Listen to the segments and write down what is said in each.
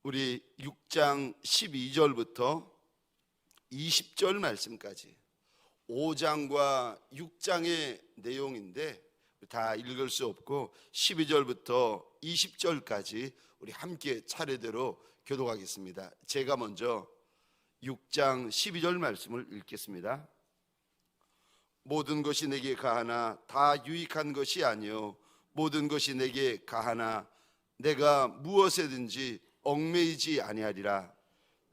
우리 6장 12절부터 20절 말씀까지 5장과 6장의 내용인데 다 읽을 수 없고 12절부터 20절까지 우리 함께 차례대로 교독하겠습니다. 제가 먼저 6장 12절 말씀을 읽겠습니다. 모든 것이 내게 가하나 다 유익한 것이 아니요 모든 것이 내게 가하나 내가 무엇에든지 얽매이지 아니하리라.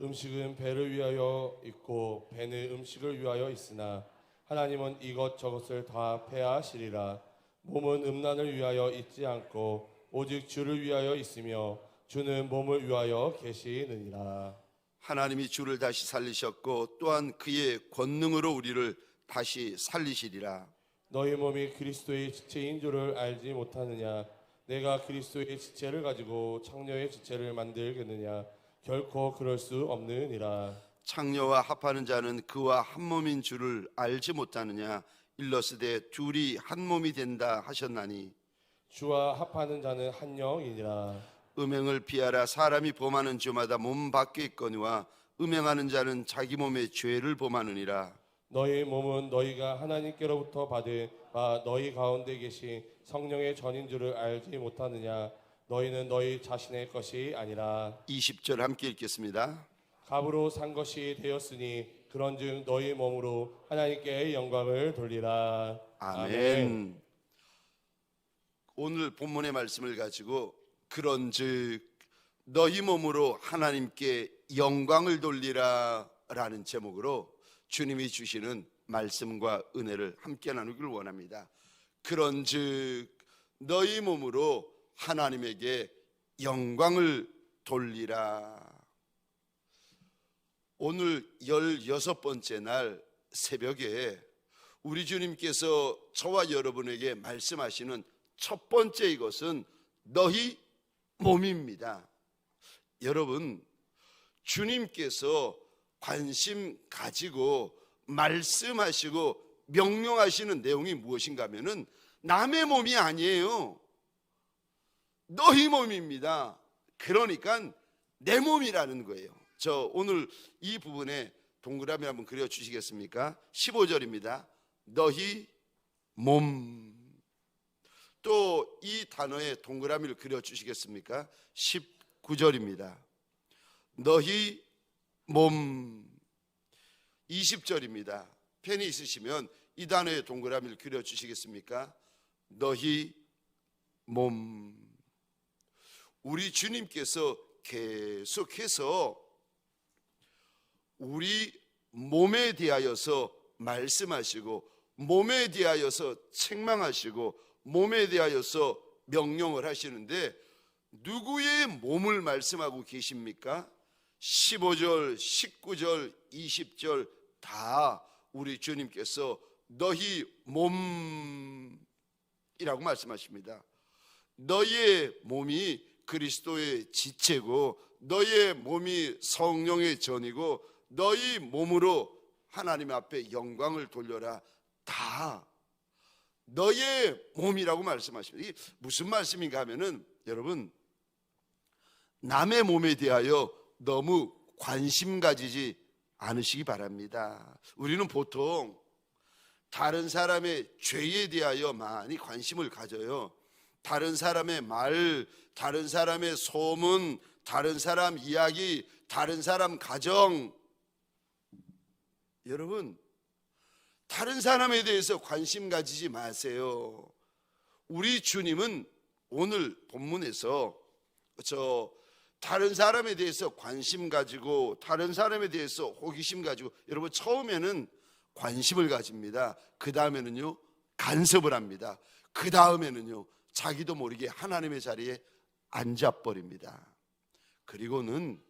음식은 배를 위하여 있고 배는 음식을 위하여 있으나 하나님은 이것저것을 다 폐하시리라. 몸은 음란을 위하여 있지 않고 오직 주를 위하여 있으며 주는 몸을 위하여 계시느니라. 하나님이 주를 다시 살리셨고 또한 그의 권능으로 우리를 다시 살리시리라. 너희 몸이 그리스도의 지체인 줄을 알지 못하느냐? 내가 그리스도의 지체를 가지고 창녀의 지체를 만들겠느냐? 결코 그럴 수 없느니라. 창녀와 합하는 자는 그와 한 몸인 줄을 알지 못하느냐? 일러스되 둘이 한 몸이 된다 하셨나니 주와 합하는 자는 한 영이니라. 음행을 피하라. 사람이 범하는 죄마다 몸 밖에 있거니와 음행하는 자는 자기 몸의 죄를 범하느니라. 너희 몸은 너희가 하나님께로부터 받은 바 너희 가운데 계신 성령의 전인 줄을 알지 못하느냐? 너희는 너희 자신의 것이 아니라. 20절 함께 읽겠습니다. 값으로 산 것이 되었으니 그런즉 너희 몸으로 하나님께 영광을 돌리라. 아멘. 오늘 본문의 말씀을 가지고 그런즉 너희 몸으로 하나님께 영광을 돌리라 라는 제목으로 주님이 주시는 말씀과 은혜를 함께 나누기를 원합니다. 그런즉 너희 몸으로 하나님에게 영광을 돌리라. 오늘 16번째 날 새벽에 우리 주님께서 저와 여러분에게 말씀하시는 첫 번째 이것은 너희 몸입니다. 여러분, 주님께서 관심 가지고 말씀하시고 명령하시는 내용이 무엇인가 하면은 남의 몸이 아니에요. 너희 몸입니다. 그러니까 내 몸이라는 거예요. 저 오늘 이 부분에 동그라미 한번 그려 주시겠습니까? 15절입니다. 너희 몸. 또 이 단어에 동그라미를 그려 주시겠습니까? 19절입니다. 너희 몸. 20절입니다. 펜이 있으시면 이 단어에 동그라미를 그려 주시겠습니까? 너희 몸. 우리 주님께서 계속해서 우리 몸에 대하여서 말씀하시고 몸에 대하여서 책망하시고 몸에 대하여서 명령을 하시는데 누구의 몸을 말씀하고 계십니까? 15절, 19절, 20절 다 우리 주님께서 너희 몸이라고 말씀하십니다. 너희의 몸이 그리스도의 지체고 너희의 몸이 성령의 전이고 너희 몸으로 하나님 앞에 영광을 돌려라. 다 너희의 몸이라고 말씀하십니다. 이게 무슨 말씀인가 하면은 여러분, 남의 몸에 대하여 너무 관심 가지지 않으시기 바랍니다. 우리는 보통 다른 사람의 죄에 대하여 많이 관심을 가져요. 다른 사람의 말, 다른 사람의 소문, 다른 사람 이야기, 다른 사람 가정. 여러분, 다른 사람에 대해서 관심 가지지 마세요. 우리 주님은 오늘 본문에서 다른 사람에 대해서 관심 가지고 다른 사람에 대해서 호기심 가지고 여러분 처음에는 관심을 가집니다. 그 다음에는요 간섭을 합니다. 그 다음에는요 자기도 모르게 하나님의 자리에 앉아버립니다. 그리고는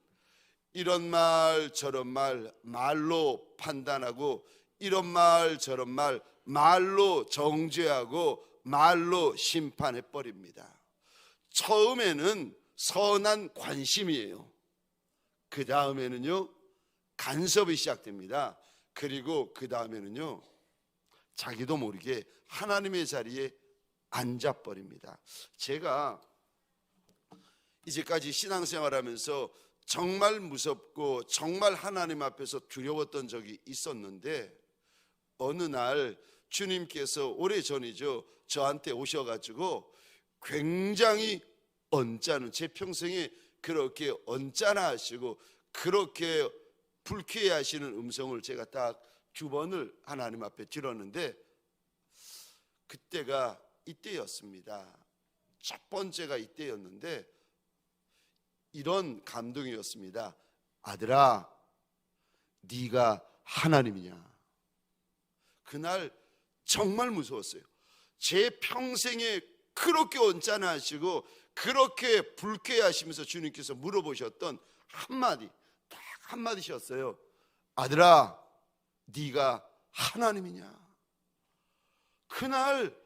이런 말 저런 말 말로 판단하고 이런 말 저런 말 말로 정죄하고 말로 심판해버립니다. 처음에는 선한 관심이에요. 그 다음에는요 간섭이 시작됩니다. 그리고 그 다음에는요 자기도 모르게 하나님의 자리에 앉아버립니다. 제가 이제까지 신앙생활하면서 정말 무섭고 정말 하나님 앞에서 두려웠던 적이 있었는데 어느 날 주님께서 오래전이죠, 저한테 오셔가지고 굉장히 언짢은, 제 평생에 그렇게 언짢아 하시고 그렇게 불쾌해 하시는 음성을 제가 딱 2번을 하나님 앞에 들었는데, 그때가 이때였습니다. 첫 번째가 이때였는데 이런 감동이었습니다. 아들아, 네가 하나님이냐. 그날 정말 무서웠어요. 제 평생에 그렇게 언짢아 하시고 그렇게 불쾌해 하시면서 주님께서 물어보셨던 한마디, 딱 한마디셨어요. 아들아, 네가 하나님이냐. 그날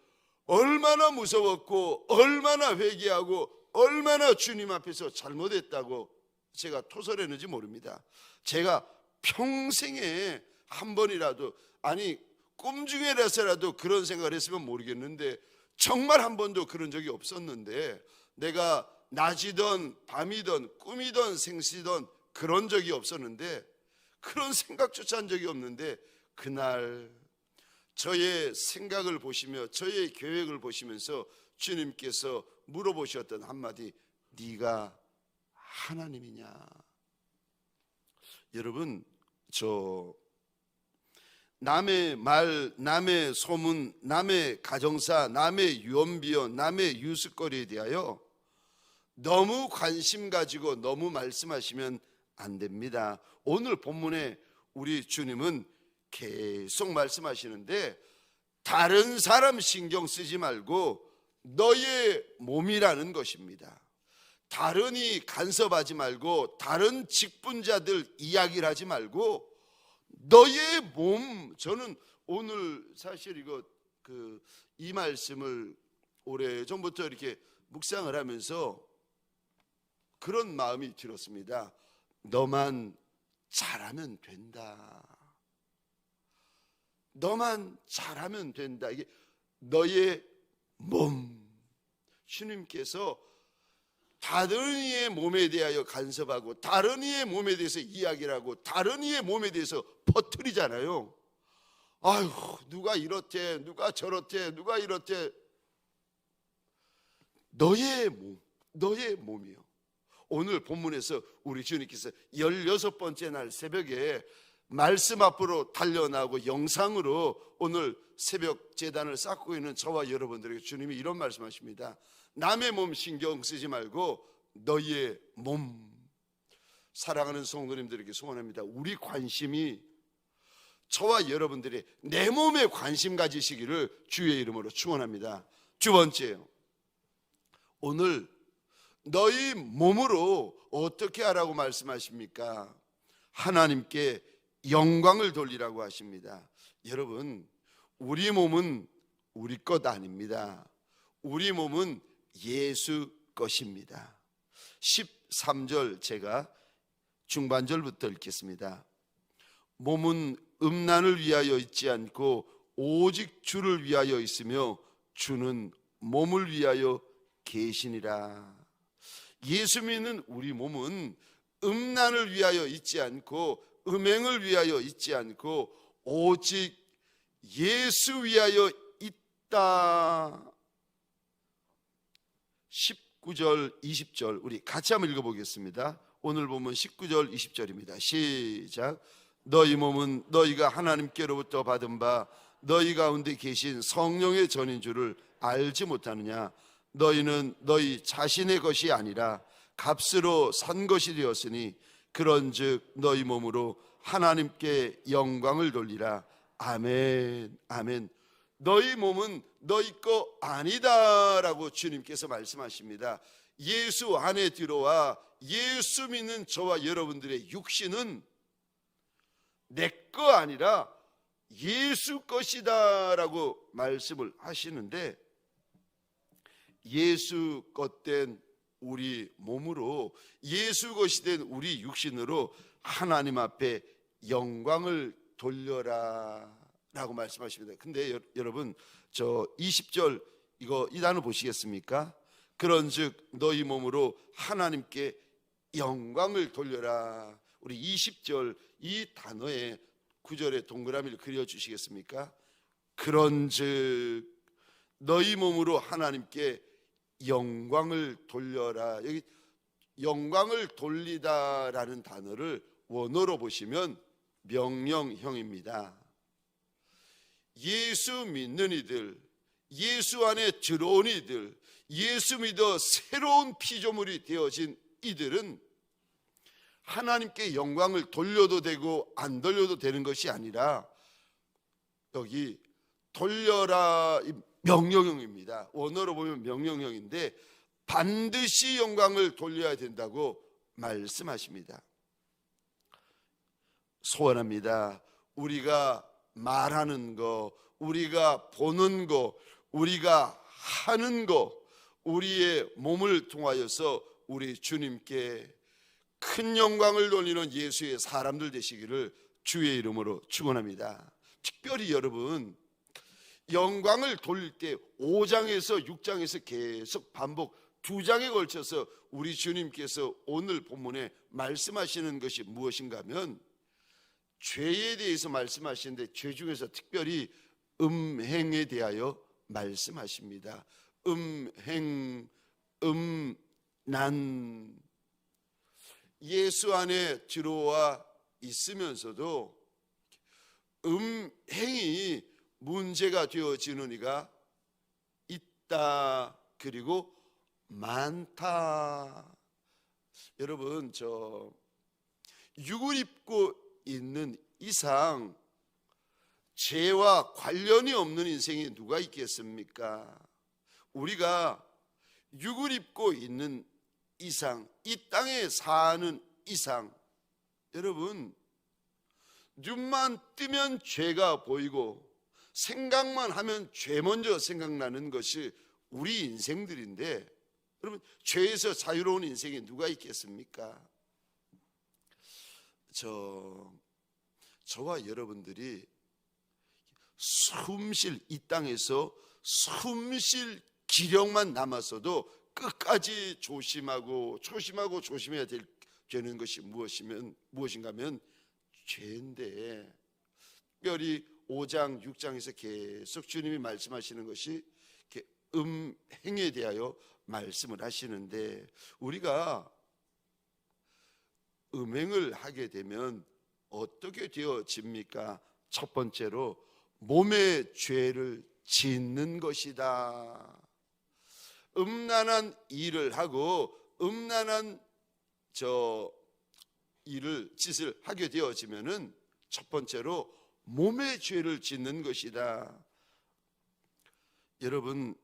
얼마나 무서웠고 얼마나 회개하고 얼마나 주님 앞에서 잘못했다고 제가 토설했는지 모릅니다. 제가 평생에 한 번이라도, 아니 꿈 중에라서라도 그런 생각을 했으면 모르겠는데 정말 한 번도 그런 적이 없었는데, 내가 낮이든 밤이든 꿈이든 생시든 그런 적이 없었는데, 그런 생각조차 한 적이 없는데 그날 저의 생각을 보시며 저의 계획을 보시면서 주님께서 물어보셨던 한마디, 네가 하나님이냐. 여러분, 저 남의 말, 남의 소문, 남의 가정사, 남의 유언비어, 남의 유스거리에 대하여 너무 관심 가지고 너무 말씀하시면 안 됩니다. 오늘 본문에 우리 주님은 계속 말씀하시는데, 다른 사람 신경 쓰지 말고 너의 몸이라는 것입니다. 다른이 간섭하지 말고 다른 직분자들 이야기를 하지 말고 너의 몸. 저는 오늘 사실 이 말씀을 오래전부터 이렇게 묵상을 하면서 그런 마음이 들었습니다. 너만 잘하면 된다. 너만 잘하면 된다. 이게 너의 몸. 주님께서 다른 이의 몸에 대하여 간섭하고 다른 이의 몸에 대해서 이야기를 하고 다른 이의 몸에 대해서 퍼뜨리잖아요. 아유, 누가 이렇대, 누가 저렇대, 누가 이렇대. 너의 몸, 너의 몸이요. 오늘 본문에서 우리 주님께서 16번째 날 새벽에 말씀 앞으로 달려나고 영상으로 오늘 새벽 제단을 쌓고 있는 저와 여러분들에게 주님이 이런 말씀하십니다. 남의 몸 신경 쓰지 말고 너희의 몸. 사랑하는 성도님들에게 소원합니다. 우리 관심이 저와 여러분들이 내 몸에 관심 가지시기를 주의 이름으로 축원합니다. 두 번째요, 오늘 너희 몸으로 어떻게 하라고 말씀하십니까? 하나님께 영광을 돌리라고 하십니다. 여러분, 우리 몸은 우리 것 아닙니다. 우리 몸은 예수 것입니다. 13절 제가 중반절부터 읽겠습니다. 몸은 음란을 위하여 있지 않고 오직 주를 위하여 있으며 주는 몸을 위하여 계시니라. 예수 믿는 우리 몸은 음란을 위하여 있지 않고 음행을 위하여 있지 않고 오직 예수 위하여 있다. 19절 20절 우리 같이 한번 읽어보겠습니다. 오늘 보면 19절 20절입니다. 시작. 너희 몸은 너희가 하나님께로부터 받은 바 너희 가운데 계신 성령의 전인 줄을 알지 못하느냐. 너희는 너희 자신의 것이 아니라 값으로 산 것이 되었으니 그런즉 너희 몸으로 하나님께 영광을 돌리라. 아멘. 아멘. 너희 몸은 너희 거 아니다라고 주님께서 말씀하십니다. 예수 안에 들어와 예수 믿는 저와 여러분들의 육신은 내 거 아니라 예수 것이다라고 말씀을 하시는데, 예수 것된 우리 몸으로 예수 것이 된 우리 육신으로 하나님 앞에 영광을 돌려라 라고 말씀하십니다. 근데 여러분, 저 20절 이 단어 보시겠습니까? 그런즉 너희 몸으로 하나님께 영광을 돌려라. 우리 20절 이 단어에 9절에 동그라미를 그려주시겠습니까? 그런즉 너희 몸으로 하나님께 영광을 돌려라. 여기 영광을 돌리다라는 단어를 원어로 보시면 명령형입니다. 예수 믿는 이들, 예수 안에 들어온 이들, 예수 믿어 새로운 피조물이 되어진 이들은 하나님께 영광을 돌려도 되고 안 돌려도 되는 것이 아니라 여기 돌려라 명령형입니다. 원어로 보면 명령형인데 반드시 영광을 돌려야 된다고 말씀하십니다. 소원합니다. 우리가 말하는 거, 우리가 보는 거, 우리가 하는 거, 우리의 몸을 통하여서 우리 주님께 큰 영광을 돌리는 예수의 사람들 되시기를 주의 이름으로 축원합니다. 특별히 여러분, 영광을 돌릴 때 5장에서 6장에서 계속 반복 2장에 걸쳐서 우리 주님께서 오늘 본문에 말씀하시는 것이 무엇인가 하면 죄에 대해서 말씀하시는데 죄 중에서 특별히 음행에 대하여 말씀하십니다. 음행, 난 예수 안에 들어와 있으면서도 음행이 문제가 되어지는 이가 있다. 그리고 많다. 여러분, 저 육을 입고 있는 이상 죄와 관련이 없는 인생이 누가 있겠습니까? 우리가 육을 입고 있는 이상, 이 땅에 사는 이상, 여러분, 눈만 뜨면 죄가 보이고 생각만 하면 죄 먼저 생각나는 것이 우리 인생들인데, 여러분, 죄에서 자유로운 인생이 누가 있겠습니까? 저와 여러분들이 숨쉴 이 땅에서 숨쉴 기력만 남았어도 끝까지 조심해야 되는 것이 무엇인가 하면 죄인데, 특별히 5장, 6장에서 계속 주님이 말씀하시는 것이 음행에 대하여 말씀을 하시는데, 우리가 음행을 하게 되면 어떻게 되어집니까? 첫 번째로 몸의 죄를 짓는 것이다. 음란한 일을 하고 음란한 짓을 하게 되어지면은 첫 번째로 몸의 죄를 짓는 것이다. 여러분,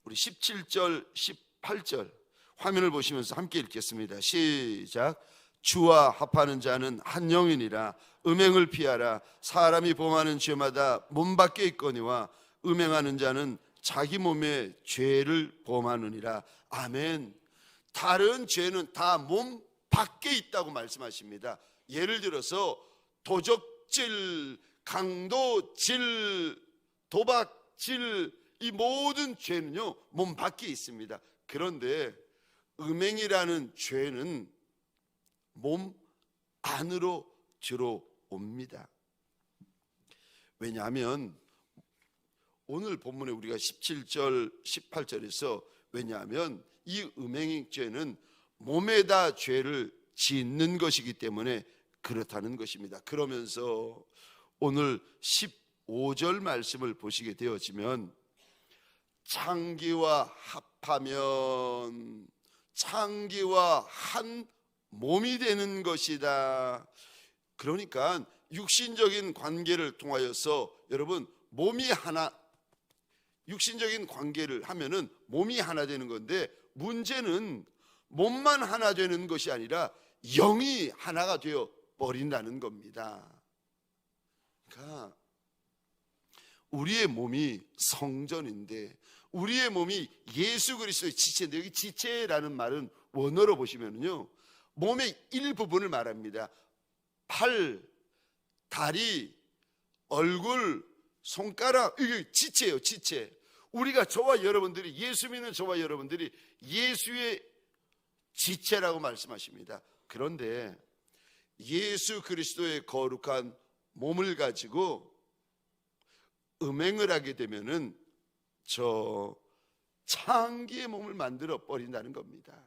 우리 17절, 18절 화면을 보시면서 함께 읽겠습니다. 시작. 주와 합하는 자는 한 영이니라. 음행을 피하라. 사람이 범하는 죄마다 몸 밖에 있거니와 음행하는 자는 자기 몸의 죄를 범하느니라. 아멘. 다른 죄는 다 몸 밖에 있다고 말씀하십니다. 예를 들어서 도적질, 강도질, 도박질, 이 모든 죄는요 몸 밖에 있습니다. 그런데 음행이라는 죄는 몸 안으로 들어옵니다. 왜냐하면 오늘 본문에 우리가 17절, 18절에서 왜냐하면 이 음행죄는 몸에다 죄를 짓는 것이기 때문에 그렇다는 것입니다. 그러면서 오늘 15절 말씀을 보시게 되어지면 창기와 합하면 창기와 한 몸이 되는 것이다. 그러니까 육신적인 관계를 통하여서 여러분 몸이 하나, 육신적인 관계를 하면은 몸이 하나 되는 건데, 문제는 몸만 하나 되는 것이 아니라 영이 하나가 되어 버린다는 겁니다. 그러니까 우리의 몸이 성전인데, 우리의 몸이 예수 그리스도의 지체인데, 여기 지체라는 말은 원어로 보시면요 몸의 일부분을 말합니다. 팔, 다리, 얼굴, 손가락, 이게 지체예요. 지체. 우리가 저와 여러분들이, 예수 믿는 저와 여러분들이 예수의 지체라고 말씀하십니다. 그런데 예수 그리스도의 거룩한 몸을 가지고 음행을 하게 되면은 저 창기의 몸을 만들어 버린다는 겁니다.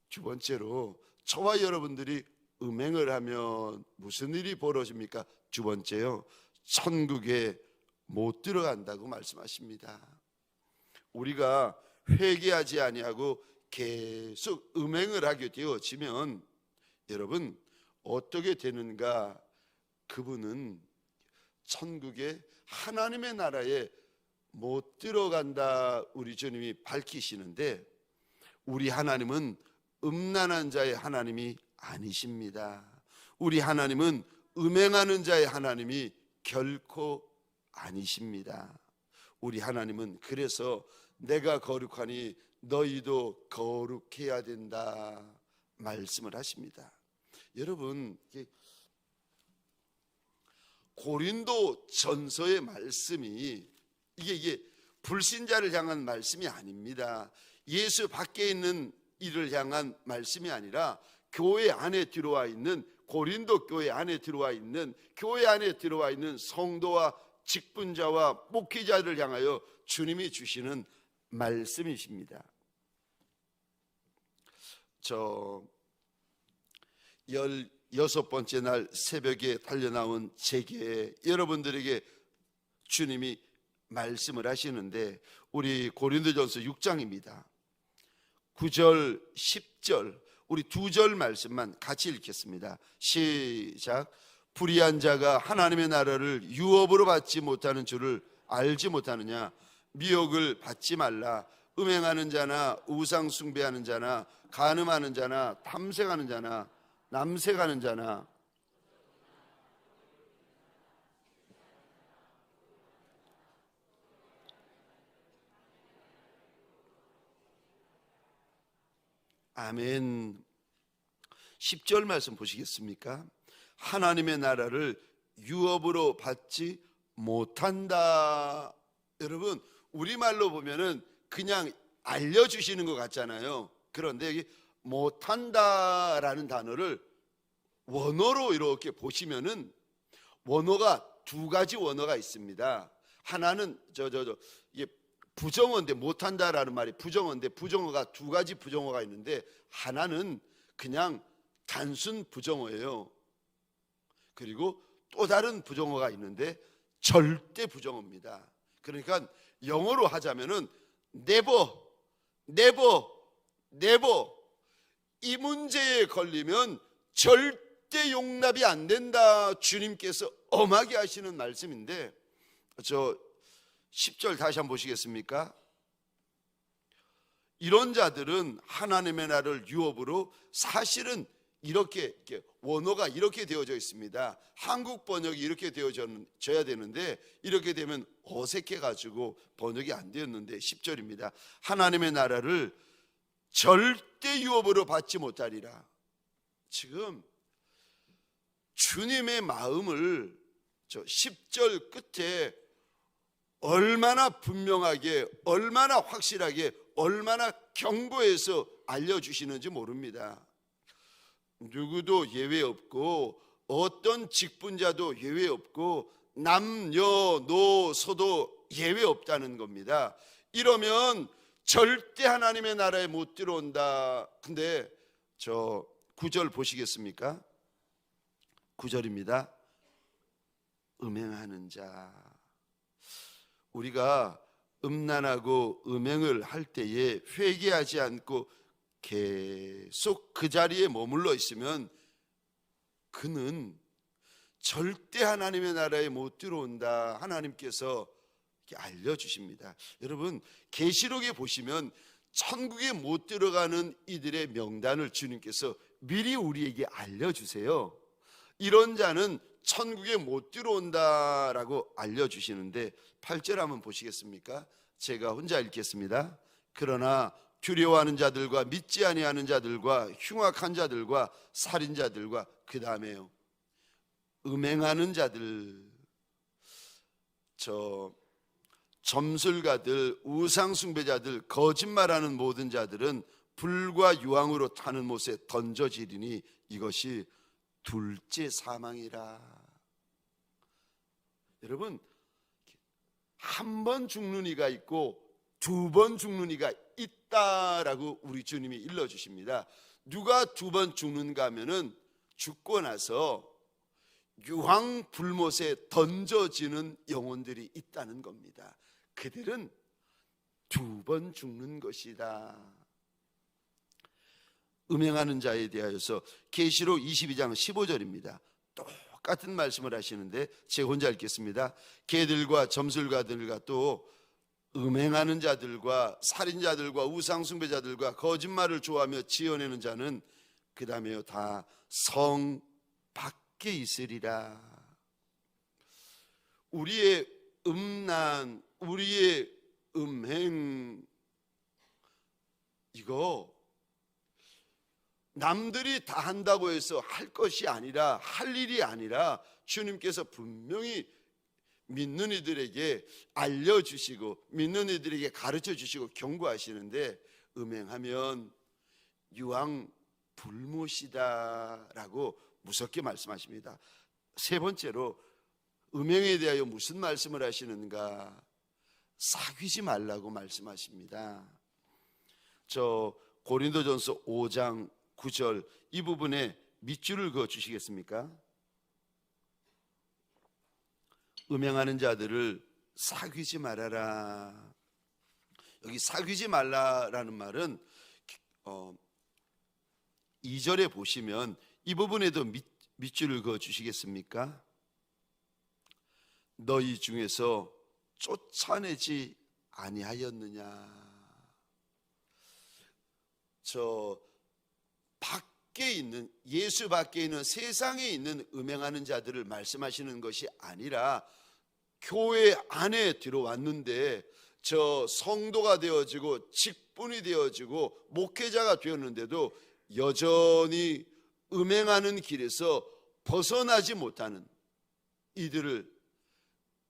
두 번째로, 저와 여러분들이 음행을 하면 무슨 일이 벌어집니까? 두 번째요, 천국에 못 들어간다고 말씀하십니다. 우리가 회개하지 아니하고 계속 음행을 하게 되어지면 여러분 어떻게 되는가? 그분은 천국에 하나님의 나라에 못 들어간다 우리 주님이 밝히시는데, 우리 하나님은 음란한 자의 하나님이 아니십니다. 우리 하나님은 음행하는 자의 하나님이 결코 아니십니다. 우리 하나님은 그래서 내가 거룩하니 너희도 거룩해야 된다 말씀을 하십니다. 여러분, 고린도 전서의 말씀이 이게 불신자를 향한 말씀이 아닙니다. 예수 밖에 있는 이를 향한 말씀이 아니라 교회 안에 들어와 있는, 고린도 교회 안에 들어와 있는, 교회 안에 들어와 있는 성도와 직분자와 목회자를 향하여 주님이 주시는 말씀이십니다. 저 16번째 날 새벽에 달려나온 제게 여러분들에게 주님이 말씀을 하시는데, 우리 고린도전서 6장입니다. 9절, 10절, 우리 두 절 말씀만 같이 읽겠습니다. 시작. 불의한 자가 하나님의 나라를 유업으로 받지 못하는 줄을 알지 못하느냐? 미혹을 받지 말라. 음행하는 자나 우상 숭배하는 자나 간음하는 자나 탐색하는 자나 남색하는 자나 아멘. 10절 말씀 보시겠습니까? 하나님의 나라를 유업으로 받지 못한다. 여러분, 우리말로 보면은 그냥 알려주시는 것 같잖아요. 그런데 여기 못한다라는 단어를 원어로 이렇게 보시면은 원어가 두 가지 원어가 있습니다. 하나는 이게 부정어인데, 못한다라는 말이 부정어인데, 부정어가 두 가지 부정어가 있는데, 하나는 그냥 단순 부정어예요. 그리고 또 다른 부정어가 있는데 절대 부정어입니다. 그러니까 영어로 하자면은 never, never, never, 이 문제에 걸리면 절대 용납이 안 된다, 주님께서 엄하게 하시는 말씀인데, 저 10절 다시 한번 보시겠습니까? 이런 자들은 하나님의 나라를 유업으로, 사실은 이렇게 원어가 이렇게 되어져 있습니다. 한국 번역이 이렇게 되어져야 되는데 이렇게 되면 어색해 가지고 번역이 안 되었는데, 10절입니다. 하나님의 나라를 절대 유업으로 받지 못하리라. 지금 주님의 마음을 저 10절 끝에 얼마나 분명하게, 얼마나 확실하게, 얼마나 경고해서 알려주시는지 모릅니다. 누구도 예외 없고 어떤 직분자도 예외 없고 남녀노소도 예외 없다는 겁니다. 이러면 절대 하나님의 나라에 못 들어온다. 근데 저 9절 보시겠습니까? 9절입니다. 음행하는 자. 우리가 음란하고 음행을 할 때에 회개하지 않고 계속 그 자리에 머물러 있으면 그는 절대 하나님의 나라에 못 들어온다, 하나님께서 알려주십니다. 여러분, 계시록에 보시면 천국에 못 들어가는 이들의 명단을 주님께서 미리 우리에게 알려주세요. 이런 자는 천국에 못 들어온다라고 알려주시는데, 8절 한번 보시겠습니까? 제가 혼자 읽겠습니다. 그러나 두려워하는 자들과 믿지 아니하는 자들과 흉악한 자들과 살인자들과, 그 다음에요, 음행하는 자들, 점술가들, 우상숭배자들, 거짓말하는 모든 자들은 불과 유황으로 타는 못에 던져지리니 이것이 둘째 사망이라. 여러분, 한 번 죽는 이가 있고 두 번 죽는 이가 있다라고 우리 주님이 일러주십니다. 누가 두 번 죽는가 하면은 죽고 나서 유황 불못에 던져지는 영혼들이 있다는 겁니다. 그들은 두 번 죽는 것이다. 음행하는 자에 대하여서 계시록 22장 15절입니다. 똑같은 말씀을 하시는데 제가 혼자 읽겠습니다. 개들과 점술가들과 또 음행하는 자들과 살인자들과 우상숭배자들과 거짓말을 좋아하며 지어내는 자는 그 다음에요 다 성 밖에 있으리라. 우리의 음란, 우리의 음행, 이거 남들이 다 한다고 해서 할 것이 아니라, 할 일이 아니라 주님께서 분명히 믿는 이들에게 알려주시고 믿는 이들에게 가르쳐 주시고 경고하시는데, 음행하면 유황 불못이다 라고 무섭게 말씀하십니다. 세 번째로 음행에 대하여 무슨 말씀을 하시는가? 사귀지 말라고 말씀하십니다. 저 고린도전서 5장 9절 이 부분에 밑줄을 그어 주시겠습니까? 음행하는 자들을 사귀지 말아라. 여기 사귀지 말라라는 말은 2절에 보시면 이 부분에도 밑줄을 그어 주시겠습니까? 너희 중에서 쫓아내지 아니하였느냐. 저 밖에 있는, 예수 밖에 있는 세상에 있는 음행하는 자들을 말씀하시는 것이 아니라 교회 안에 들어왔는데 저 성도가 되어지고 직분이 되어지고 목회자가 되었는데도 여전히 음행하는 길에서 벗어나지 못하는 이들을,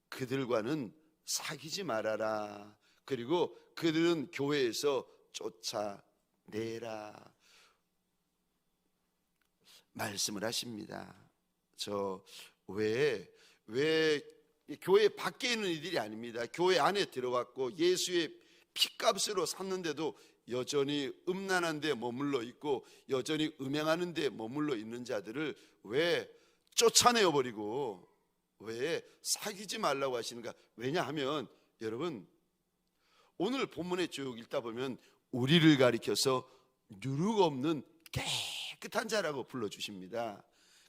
그들과는 사귀지 말아라. 그리고 그들은 교회에서 쫓아내라 말씀을 하십니다. 저 왜 교회 밖에 있는 이들이 아닙니다. 교회 안에 들어왔고 예수의 피값으로 샀는데도 여전히 음란한 데 머물러 있고 여전히 음행하는 데 머물러 있는 자들을 왜 쫓아내어 버리고 왜 사귀지 말라고 하시는가? 왜냐하면 여러분, 오늘 본문에 쭉 읽다 보면 우리를 가리켜서 누룩 없는 깨끗한 자라고 불러주십니다.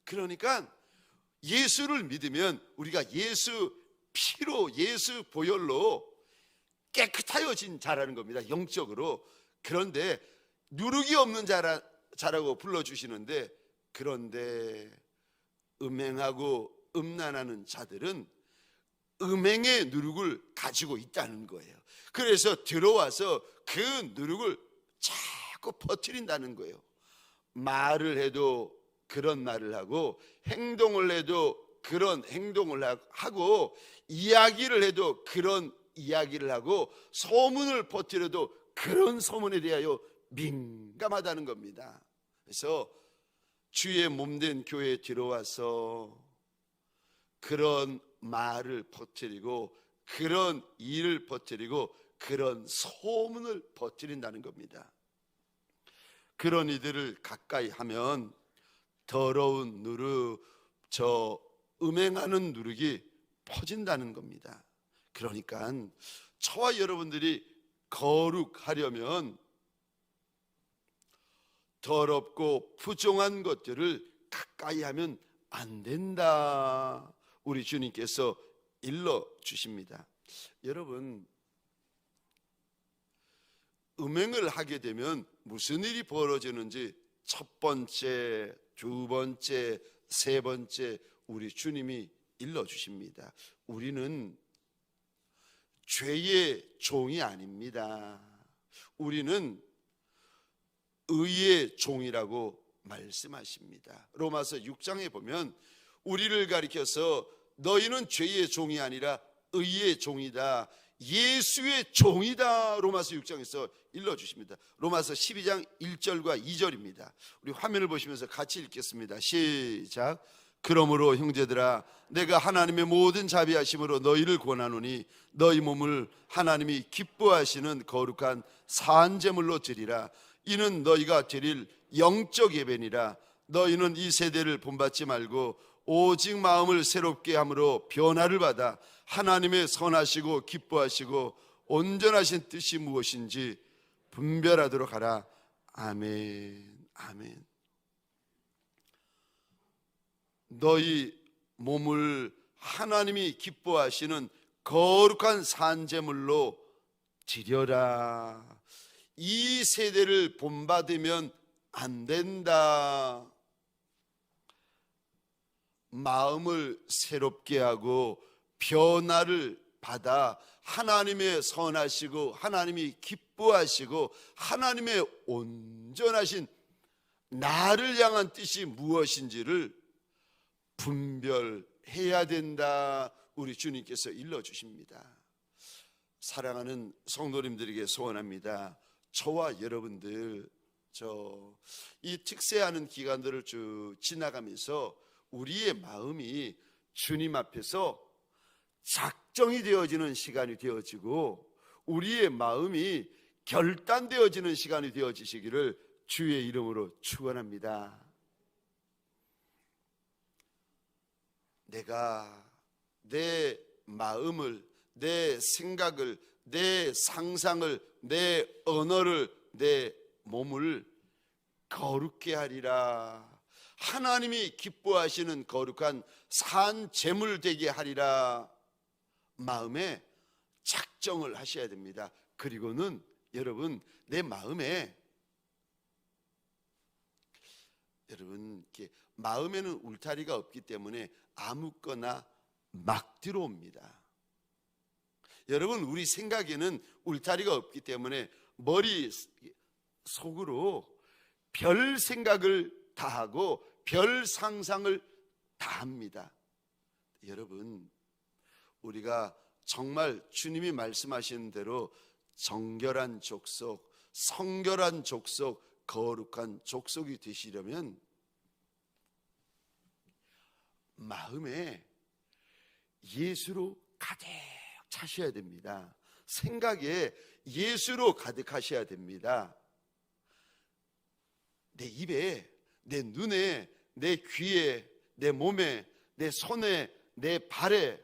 그러니까 예수를 믿으면 우리가 예수 피로, 예수 보혈로 깨끗하여진 자라는 겁니다, 영적으로. 그런데 누룩이 없는 자라고 불러주시는데, 그런데 음행하고 음란하는 자들은 음행의 누룩을 가지고 있다는 거예요. 그래서 들어와서 그 누룩을 자꾸 퍼뜨린다는 거예요. 말을 해도 그런 말을 하고, 행동을 해도 그런 행동을 하고, 이야기를 해도 그런 이야기를 하고, 소문을 퍼뜨려도 그런 소문에 대하여 민감하다는 겁니다. 그래서 주의 몸된 교회에 들어와서 그런 말을 퍼뜨리고 그런 일을 퍼뜨리고 그런 소문을 퍼뜨린다는 겁니다. 그런 이들을 가까이 하면 더러운 누룩, 저 음행하는 누룩이 퍼진다는 겁니다. 그러니까 저와 여러분들이 거룩하려면 더럽고 부정한 것들을 가까이 하면 안 된다, 우리 주님께서 일러 주십니다. 여러분, 음행을 하게 되면 무슨 일이 벌어지는지 첫 번째, 두 번째, 세 번째 우리 주님이 일러 주십니다. 우리는 죄의 종이 아닙니다. 우리는 의의 종이라고 말씀하십니다. 로마서 6장에 보면 우리를 가리켜서 너희는 죄의 종이 아니라 의의 종이다, 예수의 종이다. 로마서 6장에서 일러주십니다. 로마서 12장 1절과 2절입니다. 우리 화면을 보시면서 같이 읽겠습니다. 시작. 그러므로 형제들아, 내가 하나님의 모든 자비하심으로 너희를 권하노니 너희 몸을 하나님이 기뻐하시는 거룩한 산제물로 드리라. 이는 너희가 드릴 영적 예배니라. 너희는 이 세대를 본받지 말고 오직 마음을 새롭게 함으로 변화를 받아 하나님의 선하시고 기뻐하시고 온전하신 뜻이 무엇인지 분별하도록 하라. 아멘. 아멘. 너희 몸을 하나님이 기뻐하시는 거룩한 산제물로 드려라. 이 세대를 본받으면 안 된다. 마음을 새롭게 하고 변화를 받아 하나님의 선하시고 하나님이 기뻐하시고 하나님의 온전하신 나를 향한 뜻이 무엇인지를 분별해야 된다. 우리 주님께서 일러주십니다. 사랑하는 성도님들에게 소원합니다. 저와 여러분들 이 특세하는 기간들을 쭉 지나가면서 우리의 마음이 주님 앞에서 작정이 되어지는 시간이 되어지고 우리의 마음이 결단되어지는 시간이 되어지시기를 주의 이름으로 축원합니다. 내가 내 마음을, 내 생각을, 내 상상을, 내 언어를, 내 몸을 거룩게 하리라. 하나님이 기뻐하시는 거룩한 산 제물 되게 하리라. 마음에 작정을 하셔야 됩니다. 그리고는 여러분, 내 마음에 마음에는 울타리가 없기 때문에 아무거나 막 들어옵니다. 여러분, 우리 생각에는 울타리가 없기 때문에 머리 속으로 별 생각을 다 하고 별 상상을 다 합니다. 여러분, 우리가 정말 주님이 말씀하시는 대로 정결한 족속, 성결한 족속, 거룩한 족속이 되시려면 마음에 예수로 가득 차셔야 됩니다. 생각에 예수로 가득하셔야 됩니다. 내 입에, 내 눈에, 내 귀에, 내 몸에, 내 손에, 내 발에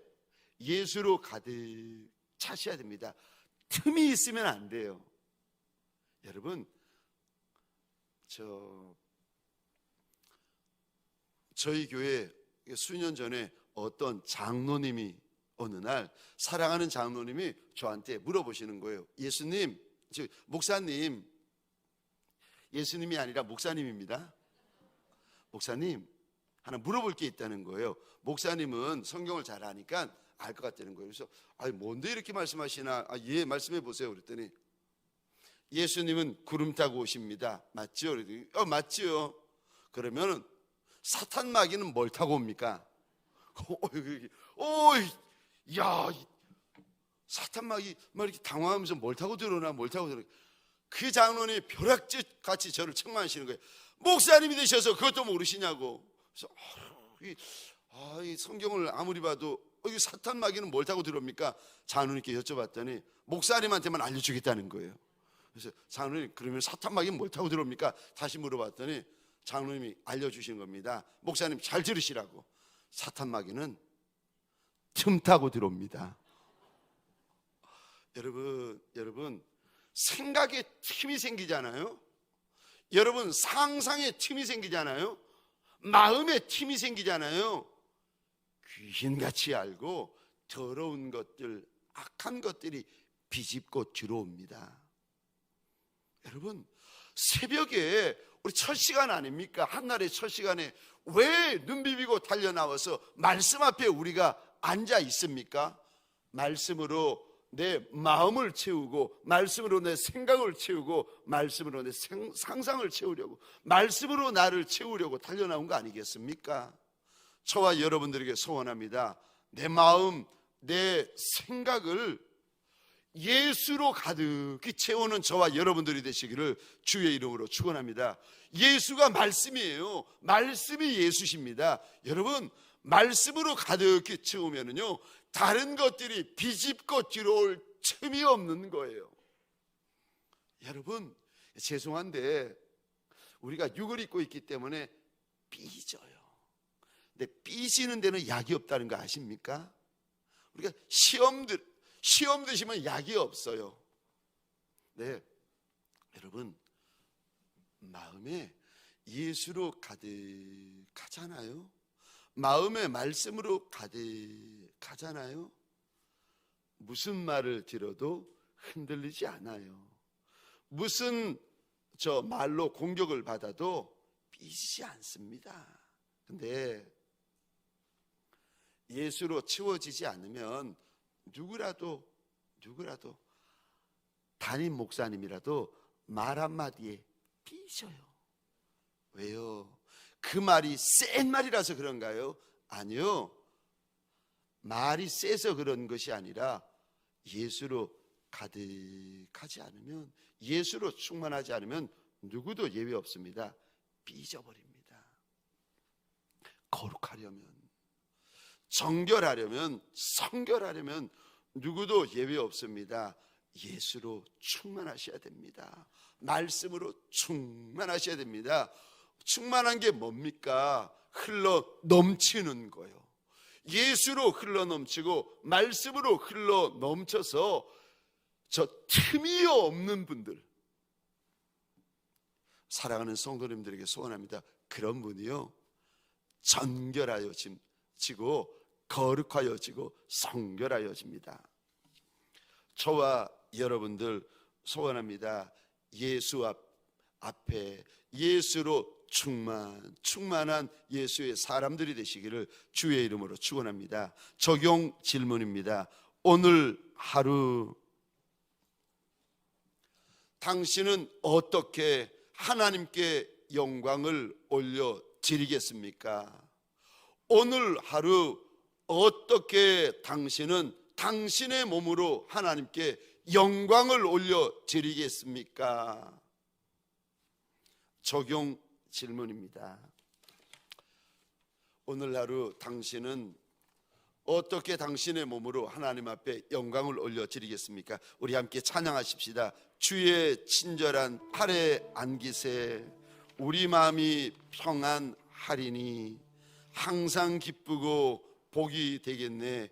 예수로 가득 차셔야 됩니다. 틈이 있으면 안 돼요. 여러분, 저희 교회 수년 전에 어떤 장로님이 어느 날, 사랑하는 장로님이 저한테 물어보시는 거예요. 예수님, 목사님, 예수님이 아니라 목사님입니다. 목사님, 하나 물어볼 게 있다는 거예요. 목사님은 성경을 잘 아니까 알 것 같다는 거예요. 그래서 뭔데 이렇게 말씀하시나? 예, 말씀해 보세요. 그랬더니 예수님은 구름 타고 오십니다. 맞죠? 그랬더니 맞죠. 그러면 사탄 마귀는 뭘 타고 옵니까? 야, 사탄 마귀 막 이렇게 당황하면서 뭘 타고 들어오나, 뭘 타고 들어오나. 그 장로님이 벼락짓 같이 저를 책망하시는 거예요. 목사님이 되셔서 그것도 모르시냐고. 그래서 이 성경을 아무리 봐도 이 사탄 마귀는 뭘 타고 들어옵니까? 장로님께 여쭤봤더니 목사님한테만 알려주겠다는 거예요. 그래서 장로님, 그러면 사탄 마귀는 뭘 타고 들어옵니까? 다시 물어봤더니 장로님이 알려주신 겁니다. 목사님 잘 들으시라고. 사탄 마귀는 틈 타고 들어옵니다. 여러분 생각에 틈이 생기잖아요. 여러분 상상에 틈이 생기잖아요. 마음에 틈이 생기잖아요. 귀신같이 알고 더러운 것들, 악한 것들이 비집고 들어옵니다. 여러분, 새벽에 우리 첫 시간 아닙니까? 한날의 첫 시간에 왜 눈 비비고 달려나와서 말씀 앞에 우리가 앉아 있습니까? 말씀으로 내 마음을 채우고, 말씀으로 내 생각을 채우고, 말씀으로 내 상상을 채우려고, 말씀으로 나를 채우려고 달려나온 거 아니겠습니까? 저와 여러분들에게 소원합니다. 내 마음, 내 생각을 예수로 가득히 채우는 저와 여러분들이 되시기를 주의 이름으로 축원합니다. 예수가 말씀이에요. 말씀이 예수십니다. 여러분, 말씀으로 가득히 채우면은요, 다른 것들이 비집고 들어올 틈이 없는 거예요. 여러분, 죄송한데 우리가 육을 입고 있기 때문에 삐져요. 근데 삐지는 데는 약이 없다는 거 아십니까? 우리가 시험 드시면 약이 없어요. 네, 여러분, 마음에 예수로 가득하잖아요. 마음의 말씀으로 가득하잖아요. 무슨 말을 들어도 흔들리지 않아요. 무슨 말로 공격을 받아도 삐지지 않습니다. 근데 예수로 채워지지 않으면 누구라도 담임 목사님이라도 말 한마디에 삐져요. 왜요? 그 말이 센 말이라서 그런가요? 아니요. 말이 세서 그런 것이 아니라 예수로 가득하지 않으면, 예수로 충만하지 않으면 누구도 예외 없습니다. 삐져버립니다. 거룩하려면, 정결하려면, 성결하려면 누구도 예외 없습니다. 예수로 충만하셔야 됩니다. 말씀으로 충만하셔야 됩니다. 충만한 게 뭡니까? 흘러 넘치는 거예요. 예수로 흘러 넘치고 말씀으로 흘러 넘쳐서 저 틈이 없는 분들, 사랑하는 성도님들에게 소원합니다. 그런 분이요, 정결하여지고 거룩하여지고 성결하여집니다. 저와 여러분들 소원합니다. 예수 앞에 예수로 충만한 예수의 사람들이 되시기를 주의 이름으로 축원합니다. 적용 질문입니다. 오늘 하루 당신은 어떻게 하나님께 영광을 올려 드리겠습니까? 오늘 하루 어떻게 당신은 당신의 몸으로 하나님께 영광을 올려 드리겠습니까? 적용 질문입니다. 오늘 하루 당신은 어떻게 당신의 몸으로 하나님 앞에 영광을 올려 드리겠습니까? 우리 함께 찬양하십시다. 주의 친절한 팔에 안기세 우리 마음이 평안하리니 항상 기쁘고 복이 되겠네.